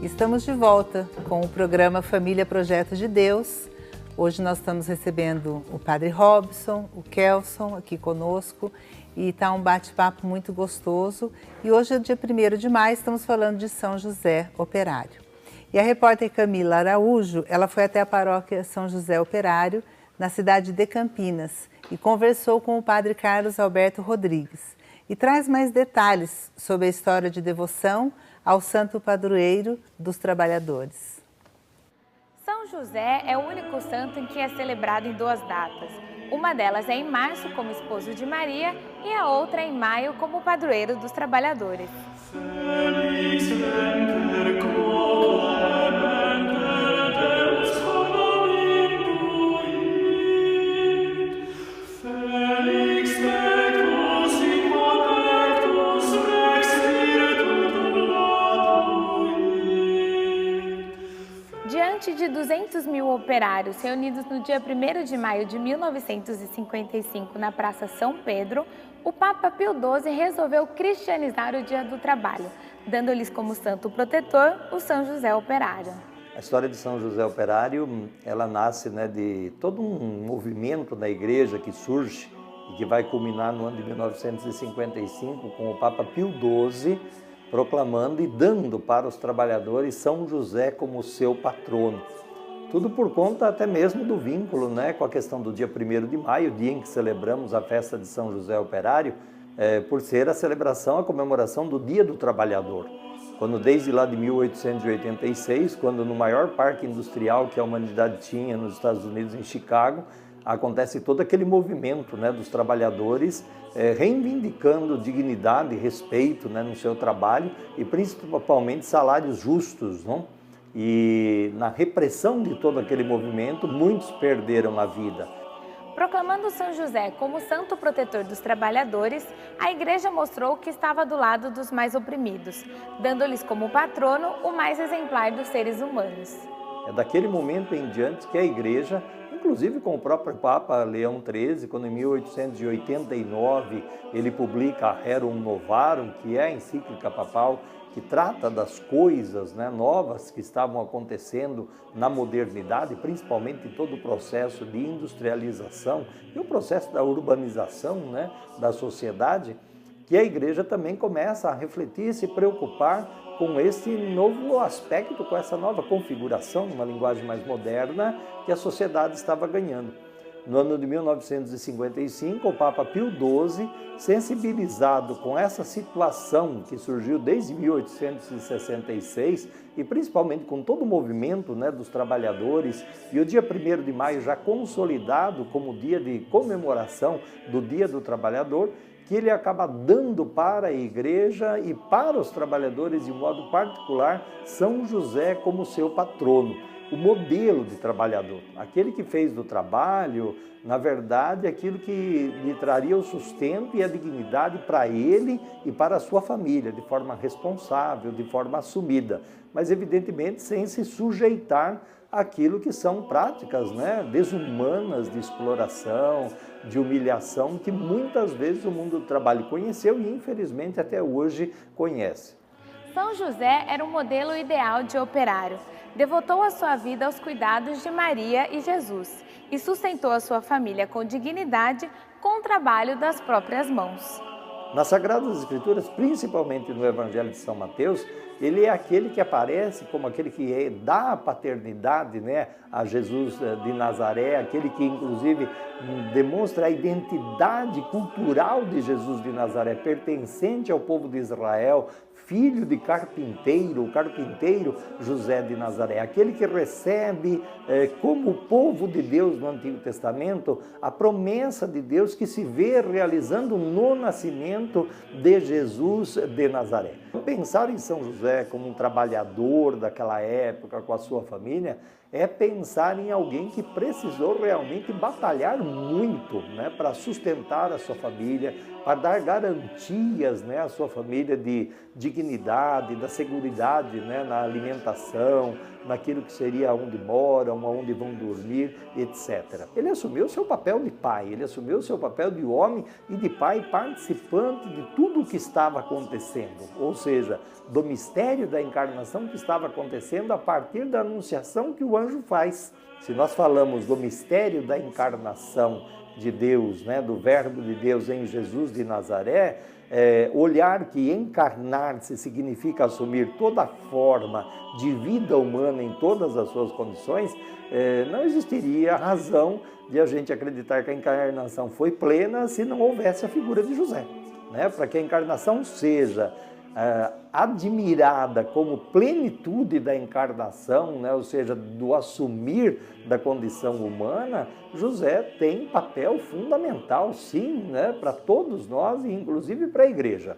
Estamos de volta com o programa Família Projeto de Deus. Hoje nós estamos recebendo o Padre Robson, o Kelson aqui conosco e está um bate-papo muito gostoso. E hoje é dia 1º de maio, estamos falando de São José Operário. E a repórter Camila Araújo, ela foi até a paróquia São José Operário, na cidade de Campinas, e conversou com o Padre Carlos Alberto Rodrigues. E traz mais detalhes sobre a história de devoção ao santo padroeiro dos trabalhadores. São José é o único santo em que é celebrado em 2 datas. Uma delas é em março como esposo de Maria e a outra em maio como padroeiro dos trabalhadores. Diante de 200 mil operários reunidos no dia 1º de maio de 1955 na Praça São Pedro, o Papa Pio XII resolveu cristianizar o Dia do Trabalho, dando-lhes como santo protetor o São José Operário. A história de São José Operário, ela nasce de todo um movimento na igreja que surge e que vai culminar no ano de 1955 com o Papa Pio XII, proclamando e dando para os trabalhadores São José como seu patrono. Tudo por conta até mesmo do vínculo com a questão do dia 1º de maio, dia em que celebramos a festa de São José Operário, por ser a celebração, a comemoração do Dia do Trabalhador. Quando desde lá de 1886, quando no maior parque industrial que a humanidade tinha nos Estados Unidos, em Chicago, acontece todo aquele movimento dos trabalhadores reivindicando dignidade e respeito no seu trabalho e principalmente salários justos. E na repressão de todo aquele movimento, muitos perderam a vida. Proclamando São José como santo protetor dos trabalhadores, a Igreja mostrou que estava do lado dos mais oprimidos, dando-lhes como patrono o mais exemplar dos seres humanos. É daquele momento em diante que a Igreja, inclusive com o próprio Papa Leão XIII, quando em 1889 ele publica a Rerum Novarum, que é a encíclica papal que trata das coisas novas que estavam acontecendo na modernidade, principalmente todo o processo de industrialização e o processo da urbanização da sociedade, que a Igreja também começa a refletir e se preocupar com esse novo aspecto, com essa nova configuração, numa linguagem mais moderna, que a sociedade estava ganhando. No ano de 1955, o Papa Pio XII, sensibilizado com essa situação que surgiu desde 1866 e principalmente com todo o movimento dos trabalhadores, e o dia 1º de maio já consolidado como dia de comemoração do Dia do Trabalhador, que ele acaba dando para a Igreja e para os trabalhadores, de modo particular, São José como seu patrono, o modelo de trabalhador, aquele que fez do trabalho, na verdade, aquilo que lhe traria o sustento e a dignidade para ele e para a sua família, de forma responsável, de forma assumida, mas evidentemente sem se sujeitar àquilo que são práticas desumanas de exploração, de humilhação, que muitas vezes o mundo do trabalho conheceu e infelizmente até hoje conhece. São José era um modelo ideal de operário. Devotou a sua vida aos cuidados de Maria e Jesus e sustentou a sua família com dignidade com o trabalho das próprias mãos. Nas Sagradas Escrituras, principalmente no Evangelho de São Mateus, ele é aquele que aparece como aquele que dá a paternidade a Jesus de Nazaré, aquele que inclusive demonstra a identidade cultural de Jesus de Nazaré, pertencente ao povo de Israel, filho de carpinteiro, o carpinteiro José de Nazaré, aquele que recebe como povo de Deus no Antigo Testamento a promessa de Deus que se vê realizando no nascimento de Jesus de Nazaré. Pensar em São José como um trabalhador daquela época com a sua família é pensar em alguém que precisou realmente batalhar muito, né, para sustentar a sua família, para dar garantias, né, à sua família de dignidade, da seguridade, né, na alimentação, naquilo que seria onde moram, onde vão dormir, etc. Ele assumiu o seu papel de pai, ele assumiu o seu papel de homem e de pai participante de tudo o que estava acontecendo, ou seja, do mistério da encarnação que estava acontecendo a partir da anunciação que o anjo faz. Se nós falamos do mistério da encarnação de Deus, né, do Verbo de Deus em Jesus de Nazaré, olhar que encarnar-se significa assumir toda a forma de vida humana em todas as suas condições, não existiria razão de a gente acreditar que a encarnação foi plena se não houvesse a figura de José, né? Para que a encarnação seja admirada como plenitude da encarnação, né? Ou seja, do assumir da condição humana, José tem papel fundamental, sim, né? Para todos nós e inclusive para a igreja.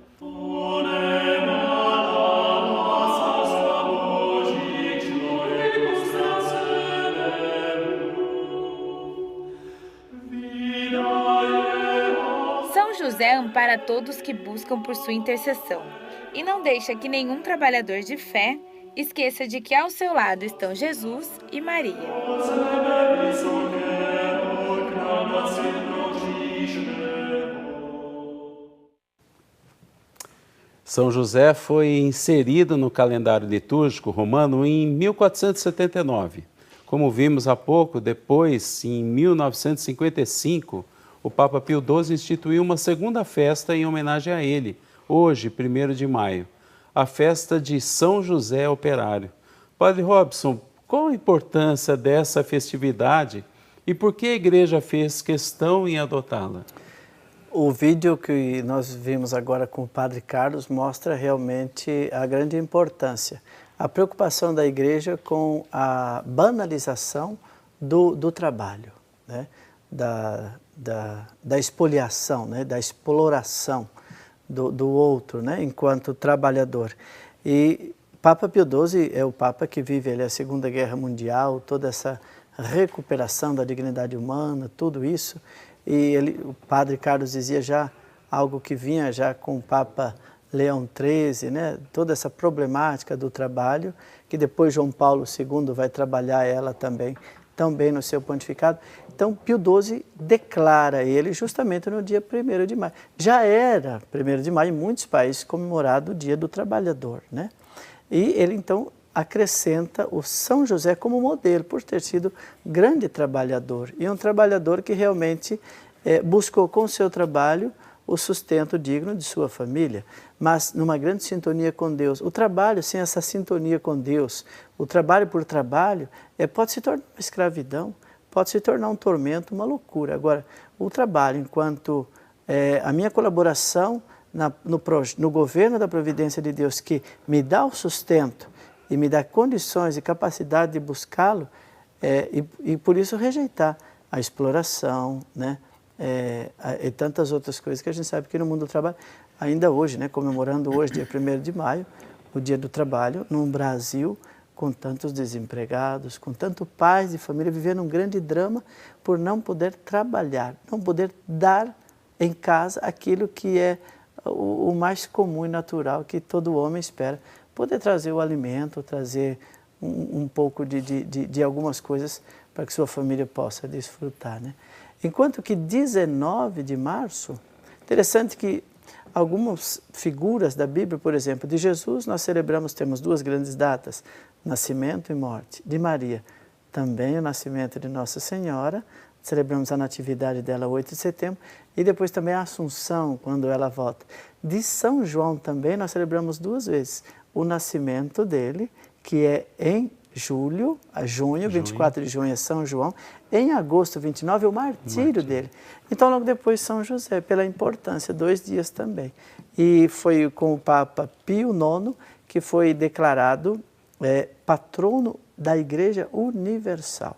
São José ampara todos que buscam por sua intercessão e não deixa que nenhum trabalhador de fé esqueça de que ao seu lado estão Jesus e Maria. São José foi inserido no calendário litúrgico romano em 1479. Como vimos há pouco, depois, em 1955, o Papa Pio XII instituiu uma segunda festa em homenagem a ele, hoje, 1º de maio, a festa de São José Operário. Padre Robson, qual a importância dessa festividade e por que a igreja fez questão em adotá-la? O vídeo que nós vimos agora com o Padre Carlos mostra realmente a grande importância, a preocupação da igreja com a banalização do trabalho, né? da expoliação, né? Da exploração do outro, né? Enquanto trabalhador. E Papa Pio XII é o Papa que vive ali a Segunda Guerra Mundial, toda essa recuperação da dignidade humana, tudo isso. E o Padre Carlos dizia já algo que vinha já com o Papa Leão XIII, né? Toda essa problemática do trabalho, que depois João Paulo II vai trabalhar ela também no seu pontificado. Então, Pio XII declara ele justamente no dia 1º de maio. Já era 1º de maio em muitos países comemorado o Dia do Trabalhador, né? E ele, então, acrescenta o São José como modelo, por ter sido grande trabalhador. E um trabalhador que realmente buscou com o seu trabalho o sustento digno de sua família, mas numa grande sintonia com Deus. O trabalho sem essa sintonia com Deus, o trabalho por trabalho, pode se tornar uma escravidão, pode se tornar um tormento, uma loucura. Agora, o trabalho enquanto a minha colaboração no governo da providência de Deus, que me dá o sustento e me dá condições e capacidade de buscá-lo, e por isso rejeitar a exploração, né? E tantas outras coisas que a gente sabe que no mundo do trabalho, ainda hoje, né, comemorando hoje, dia 1º de maio, o Dia do Trabalho, num Brasil com tantos desempregados, com tanto pais de família vivendo um grande drama por não poder trabalhar, não poder dar em casa aquilo que é o mais comum e natural que todo homem espera, poder trazer o alimento, trazer um pouco de algumas coisas para que sua família possa desfrutar, né? Enquanto que 19 de março, interessante que algumas figuras da Bíblia, por exemplo, de Jesus, nós temos duas grandes datas, nascimento e morte. De Maria, também o nascimento de Nossa Senhora, celebramos a natividade dela 8 de setembro, e depois também a Assunção, quando ela volta. De São João também nós celebramos 2 vezes, o nascimento dele, que é em junho, 24 de junho é São João, em agosto 29 é o martírio dele. Então logo depois São José, pela importância, 2 dias também. E foi com o Papa Pio IX que foi declarado patrono da Igreja Universal,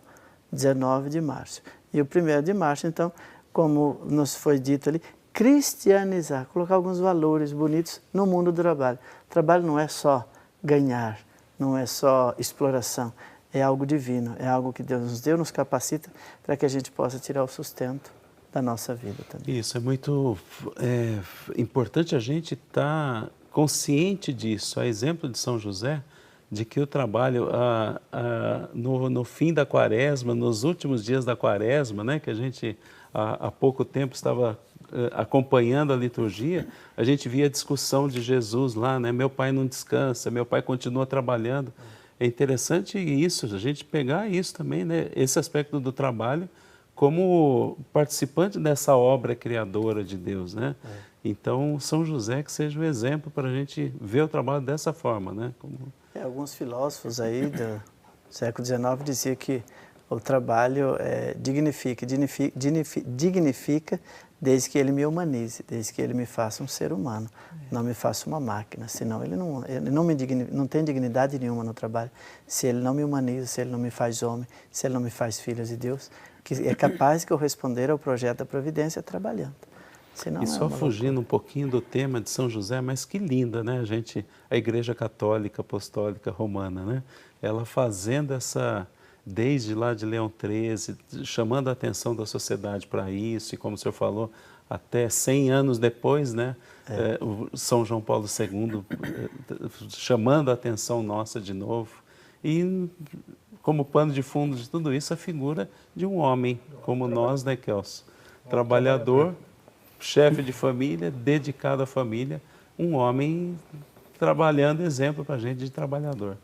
19 de março. E o 1º de março, então, como nos foi dito ali, cristianizar, colocar alguns valores bonitos no mundo do trabalho. O trabalho não é só ganhar, não é só exploração, é algo divino, é algo que Deus nos deu, nos capacita para que a gente possa tirar o sustento da nossa vida também. Isso, é muito importante a gente estar consciente disso. A exemplo de São José, de que o trabalho no fim da quaresma, nos últimos dias da quaresma, né, que a gente há pouco tempo estava acompanhando a liturgia, a gente via a discussão de Jesus lá, né? Meu pai não descansa, meu pai continua trabalhando. É interessante isso, a gente pegar isso também, né? Esse aspecto do trabalho como participante dessa obra criadora de Deus, né? Então, São José que seja um exemplo para a gente ver o trabalho dessa forma, né? Alguns filósofos aí do século XIX diziam que o trabalho dignifica desde que ele me humanize, desde que ele me faça um ser humano, não me faça uma máquina, senão ele não tem dignidade nenhuma no trabalho. Se ele não me humaniza, se ele não me faz homem, se ele não me faz filhos de Deus, que é capaz de corresponder ao projeto da providência trabalhando. Senão e só fugindo um pouquinho do tema de São José, mas que linda, né? A Igreja Católica Apostólica Romana, né? Ela fazendo desde lá de Leão XIII, chamando a atenção da sociedade para isso, e como o senhor falou, até 100 anos depois, né? O São João Paulo II chamando a atenção nossa de novo. E como pano de fundo de tudo isso, a figura de um homem como nós, né, Kelso? Trabalhador, chefe de família, dedicado à família, um homem trabalhando, exemplo para a gente de trabalhador.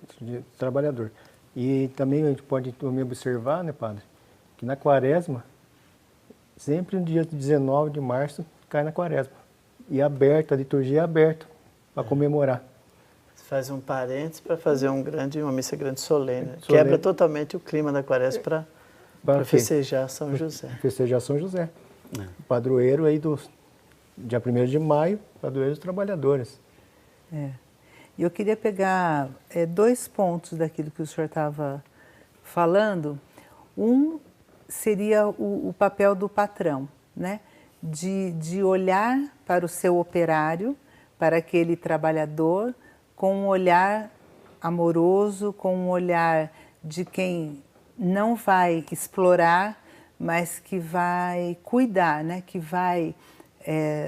Trabalhador. E também a gente pode também observar, né, padre, que na quaresma, sempre no dia 19 de março, cai na quaresma. E a liturgia é aberta para comemorar. Faz um parênteses para fazer uma missa grande solene. Quebra totalmente o clima da quaresma para festejar São José. Festejar São José. O padroeiro aí do dia 1º de maio, padroeiro dos trabalhadores. E eu queria pegar 2 pontos daquilo que o senhor estava falando. Um seria o papel do patrão, né? De olhar para o seu operário, para aquele trabalhador, com um olhar amoroso, com um olhar de quem não vai explorar, mas que vai cuidar, né? Que vai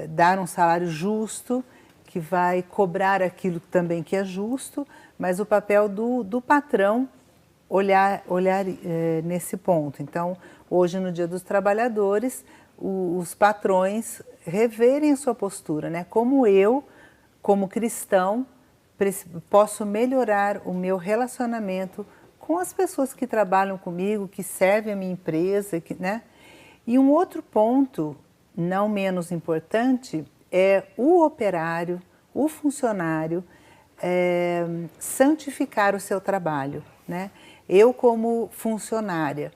dar um salário justo, que vai cobrar aquilo também que é justo, mas o papel do patrão olhar nesse ponto. Então, hoje no Dia dos Trabalhadores, os patrões reverem a sua postura, né? Como eu, como cristão, posso melhorar o meu relacionamento com as pessoas que trabalham comigo, que servem a minha empresa, né? E um outro ponto, não menos importante, é o operário, o funcionário, santificar o seu trabalho, né? Eu, como funcionária,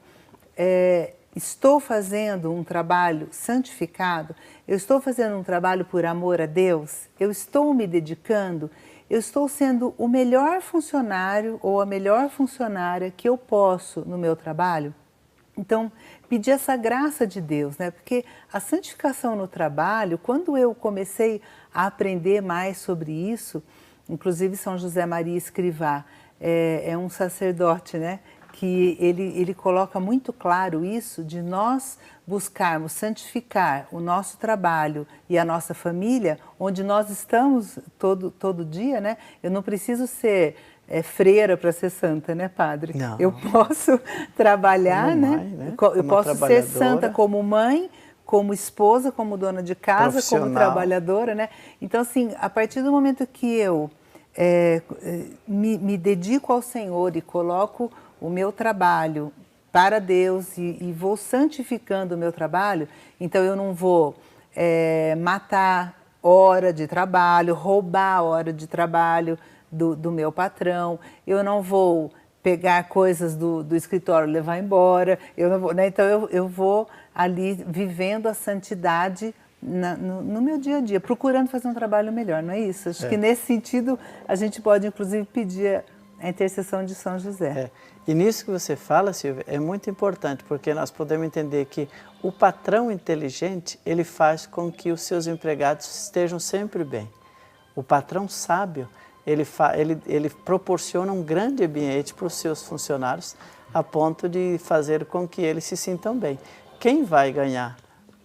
estou fazendo um trabalho santificado, eu estou fazendo um trabalho por amor a Deus, eu estou me dedicando, eu estou sendo o melhor funcionário ou a melhor funcionária que eu posso no meu trabalho. Então, pedir essa graça de Deus, né? Porque a santificação no trabalho, quando eu comecei a aprender mais sobre isso, inclusive São José Maria Escrivá é um sacerdote, né? Que ele coloca muito claro isso de nós buscarmos santificar o nosso trabalho e a nossa família, onde nós estamos todo dia, né? Eu não preciso ser freira para ser santa, né, padre? Não. Eu posso trabalhar, como mãe, né? Eu posso ser santa como mãe, como esposa, como dona de casa, como trabalhadora, né? Então, assim, a partir do momento que eu me dedico ao Senhor e coloco o meu trabalho para Deus e vou santificando o meu trabalho, então eu não vou matar hora de trabalho, roubar hora de trabalho do meu patrão, eu não vou pegar coisas do escritório e levar embora, eu não vou, né? Então eu vou ali vivendo a santidade no meu dia a dia, procurando fazer um trabalho melhor, não é isso? Acho que nesse sentido a gente pode inclusive pedir a intercessão de São José. E nisso que você fala, Silvia, é muito importante, porque nós podemos entender que o patrão inteligente, ele faz com que os seus empregados estejam sempre bem. O patrão sábio, ele proporciona um grande ambiente para os seus funcionários, a ponto de fazer com que eles se sintam bem. Quem vai ganhar?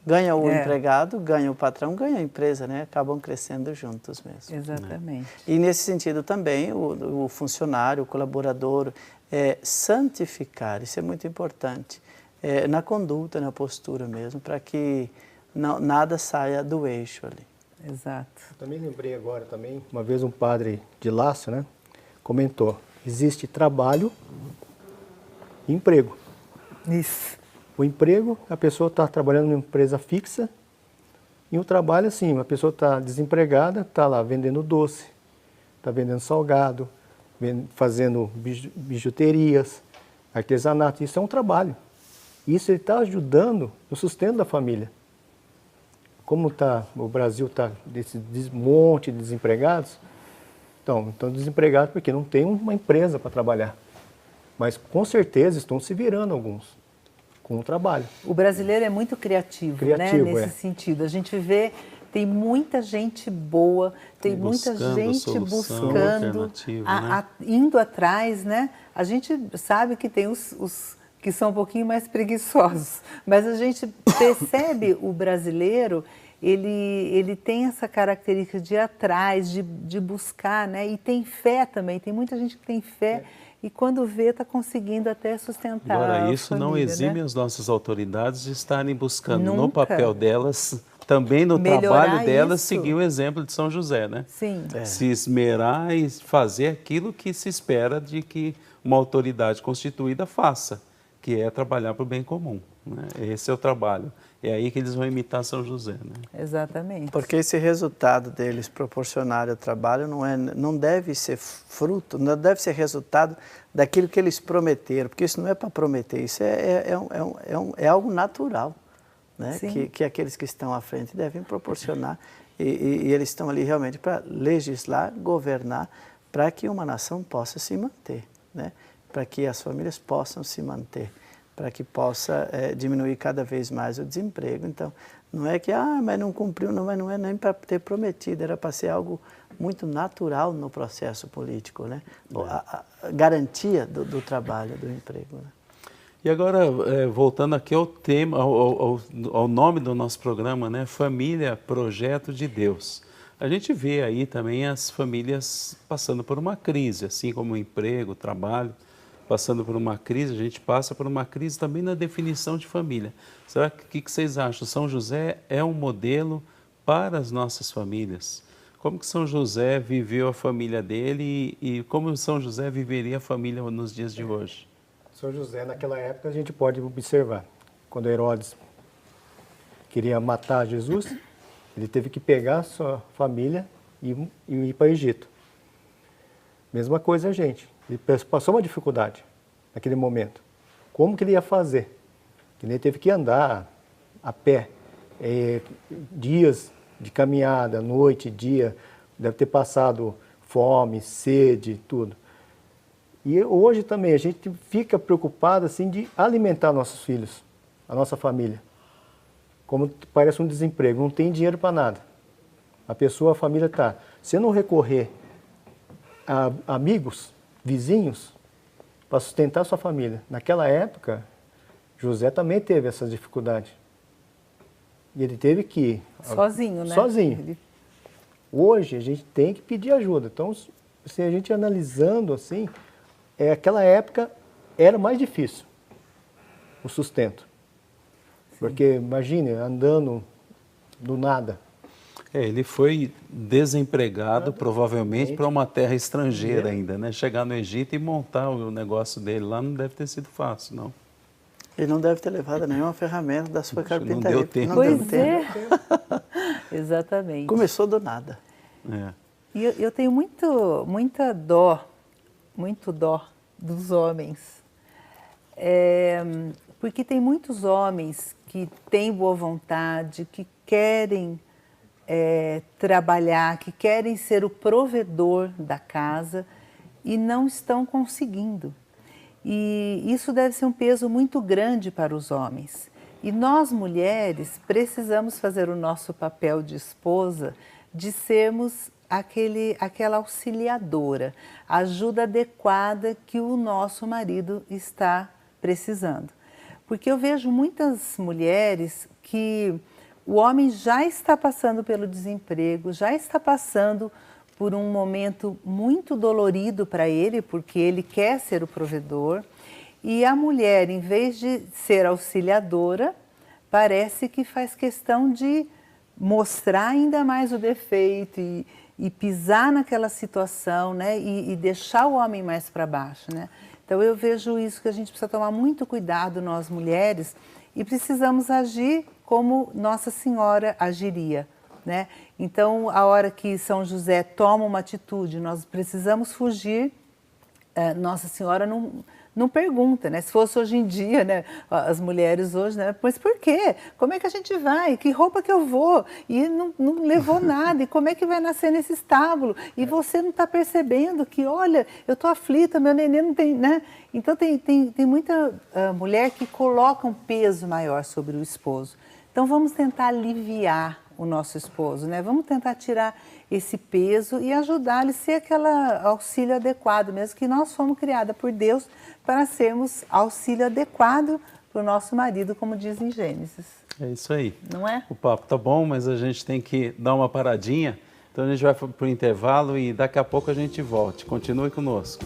Ganha o empregado, ganha o patrão, ganha a empresa, né? Acabam crescendo juntos mesmo. Exatamente. E nesse sentido também, o funcionário, o colaborador, santificar, isso é muito importante, na conduta, na postura mesmo, para que nada saia do eixo ali. Exato. Eu também lembrei agora também, uma vez um padre de Lácio, né, comentou, existe trabalho e emprego. Isso. O emprego, a pessoa está trabalhando numa empresa fixa, e o trabalho, assim, a pessoa está desempregada, está lá vendendo doce, está vendendo salgado, fazendo bijuterias, artesanato, isso é um trabalho. Isso ele está ajudando no sustento da família. Como o Brasil está desse monte de desempregados, então desempregados porque não tem uma empresa para trabalhar. Mas com certeza estão se virando alguns com o trabalho. O brasileiro é muito criativo, né? Nesse sentido. A gente vê, tem muita gente boa, tem muita gente buscando, indo atrás, né? A gente sabe que tem os que são um pouquinho mais preguiçosos, mas a gente percebe o brasileiro, ele tem essa característica de ir atrás, de buscar, né? E tem fé também, tem muita gente que tem fé. E quando vê, está conseguindo até sustentar Agora, isso família, não exime, né, as nossas autoridades de estarem buscando no papel delas, também no trabalho delas, seguir o exemplo de São José, né? Sim. Se esmerar e fazer aquilo que se espera de que uma autoridade constituída faça, que é trabalhar para o bem comum, né? Esse é o trabalho. É aí que eles vão imitar São José, né? Exatamente. Porque esse resultado deles proporcionar ao trabalho não deve ser fruto, não deve ser resultado daquilo que eles prometeram, porque isso não é para prometer, isso é algo natural, né? Que aqueles que estão à frente devem proporcionar, e eles estão ali realmente para legislar, governar, para que uma nação possa se manter, né? Para que as famílias possam se manter, para que possa diminuir cada vez mais o desemprego. Então, não é que, mas não cumpriu, mas não é nem para ter prometido, era para ser algo muito natural no processo político, né? A garantia do trabalho, do emprego, né? E agora, voltando aqui ao tema, ao nome do nosso programa, né? Família, Projeto de Deus. A gente vê aí também as famílias passando por uma crise, assim como o emprego, o trabalho, passando por uma crise, a gente passa por uma crise também na definição de família. Será que vocês acham? São José é um modelo para as nossas famílias? Como que São José viveu a família dele e como São José viveria a família nos dias de hoje? São José, naquela época, a gente pode observar, quando Herodes queria matar Jesus, ele teve que pegar a sua família e ir para o Egito. Mesma coisa a gente. Ele passou uma dificuldade naquele momento. Como que ele ia fazer? Ele teve que andar a pé, dias de caminhada, noite, dia, deve ter passado fome, sede, tudo. E hoje também a gente fica preocupado assim, de alimentar nossos filhos, a nossa família. Como parece um desemprego, não tem dinheiro para nada. A família está. Se não recorrer a amigos, vizinhos, para sustentar sua família. Naquela época, José também teve essa dificuldade. E ele teve que ir. Sozinho, né? Sozinho. Hoje, a gente tem que pedir ajuda. Então, se a gente analisando assim, aquela época era mais difícil o sustento. Sim. Porque, imagine, andando do nada. Ele foi desempregado, provavelmente, para uma terra estrangeira ainda, né? Chegar no Egito e montar o negócio dele lá não deve ter sido fácil, não. Ele não deve ter levado nenhuma ferramenta da sua carpintaria. Não deu tempo. Pois é. Exatamente. Começou do nada. E eu tenho muita dó, muito dó dos homens. Porque tem muitos homens que têm boa vontade, que querem trabalhar, que querem ser o provedor da casa e não estão conseguindo. E isso deve ser um peso muito grande para os homens. E nós, mulheres, precisamos fazer o nosso papel de esposa, de sermos aquela auxiliadora, a ajuda adequada que o nosso marido está precisando. Porque eu vejo muitas mulheres que o homem já está passando pelo desemprego, já está passando por um momento muito dolorido para ele, porque ele quer ser o provedor, e a mulher, em vez de ser auxiliadora, parece que faz questão de mostrar ainda mais o defeito e pisar naquela situação, né? E deixar o homem mais para baixo, né? Então eu vejo isso, que a gente precisa tomar muito cuidado, nós mulheres, e precisamos agir como Nossa Senhora agiria, né? Então, a hora que São José toma uma atitude, nós precisamos fugir. Nossa Senhora não pergunta, né? Se fosse hoje em dia, né? As mulheres hoje, né? Mas por quê? Como é que a gente vai? Que roupa que eu vou? E não levou nada. E como é que vai nascer nesse estábulo? E você não está percebendo que, olha, eu estou aflita, meu neném não tem, né? Então tem muita mulher que coloca um peso maior sobre o esposo. Então vamos tentar aliviar o nosso esposo, né? Vamos tentar tirar esse peso e ajudar-lhe a ser aquele auxílio adequado, mesmo que nós fomos criadas por Deus para sermos auxílio adequado para o nosso marido, como diz em Gênesis. É isso aí. Não é? O papo tá bom, mas a gente tem que dar uma paradinha. Então a gente vai para o intervalo e daqui a pouco a gente volta. Continue conosco.